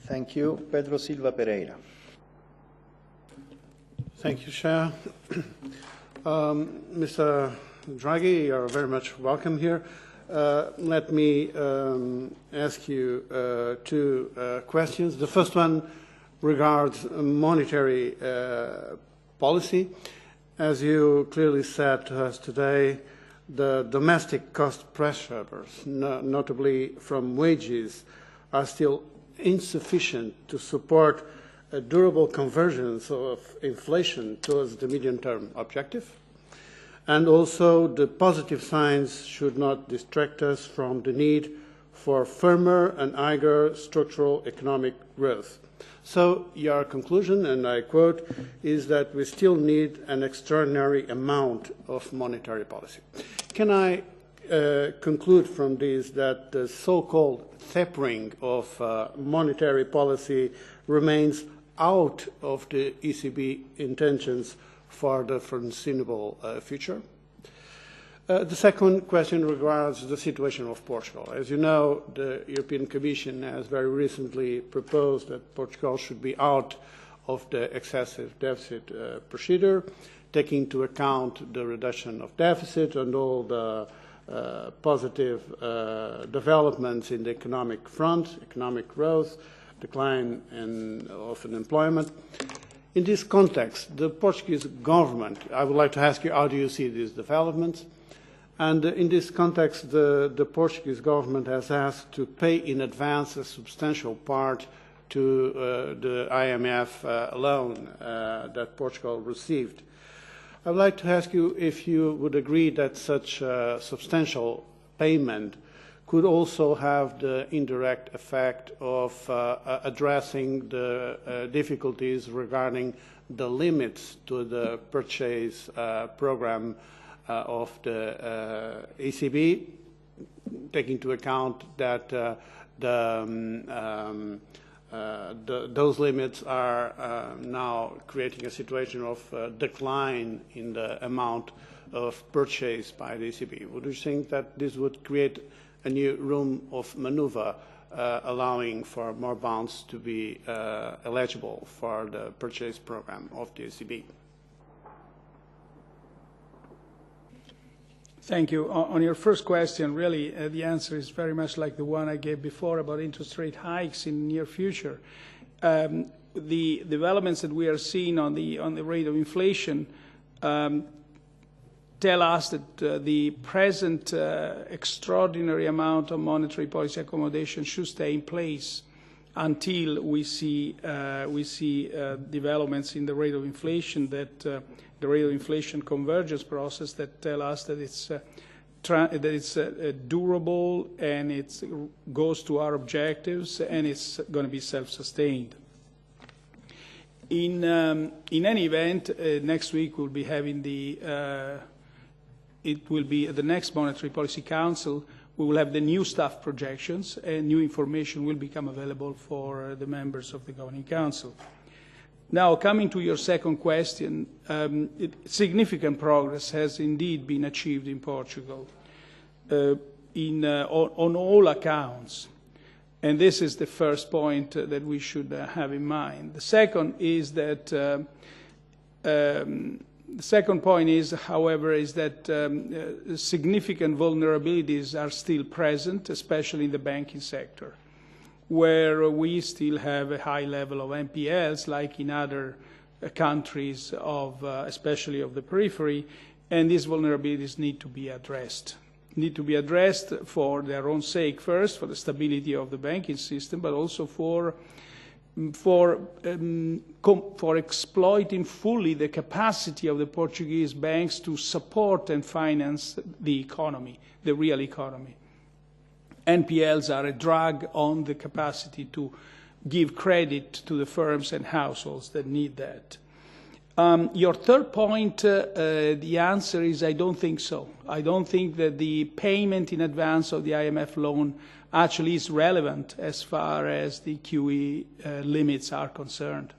Thank you. Pedro Silva Pereira. Thank you, Chair. Mr. Draghi, you are very much welcome here. Let me ask you two questions. The first one regards monetary policy. As you clearly said to us today, the domestic cost pressures, notably from wages, are still insufficient to support a durable convergence of inflation towards the medium-term objective. And also, the positive signs should not distract us from the need for firmer and higher structural economic growth. So, your conclusion, and I quote, is that we still need an extraordinary amount of monetary policy. Can I conclude from this that the so-called tapering of monetary policy remains out of the ECB intentions for the foreseeable future? The second question regards the situation of Portugal. As you know, the European Commission has very recently proposed that Portugal should be out of the excessive deficit procedure, taking into account the reduction of deficit and all the positive developments in the economic front, economic growth, decline of unemployment. In this context, the Portuguese government, I would like to ask you, how do you see these developments? And in this context, the Portuguese government has asked to pay in advance a substantial part to the IMF loan that Portugal received. I would like to ask you if you would agree that such substantial payment could also have the indirect effect of addressing the difficulties regarding the limits to the purchase program of the ECB, taking into account that those limits are now creating a situation of decline in the amount of purchase by the ECB. Would you think that this would create a new room of maneuver, allowing for more bonds to be eligible for the purchase program of the ECB? Thank you. On your first question, really, the answer is very much like the one I gave before about interest rate hikes in the near future. The developments that we are seeing on the rate of inflation tell us that the present extraordinary amount of monetary policy accommodation should stay in place until we see developments in the rate of inflation that the rate of inflation convergence process that tell us that it's durable and it goes to our objectives and it's going to be self-sustained. In any event, next week we'll be having it will be at the next Monetary Policy Council. We will have the new staff projections and new information will become available for the members of the Governing Council. Now, coming to your second question, significant progress has indeed been achieved in Portugal on all accounts. And this is the first point that we should have in mind. The second is that the second point is, however, is that significant vulnerabilities are still present, especially in the banking sector, where we still have a high level of NPLs, like in other countries, especially of the periphery, and these vulnerabilities need to be addressed. Need to be addressed for their own sake first, for the stability of the banking system, but also for exploiting fully the capacity of the Portuguese banks to support and finance the economy, the real economy. NPLs are a drag on the capacity to give credit to the firms and households that need that. Your third point, the answer is I don't think so. I don't think that the payment in advance of the IMF loan actually is relevant as far as the QE limits are concerned.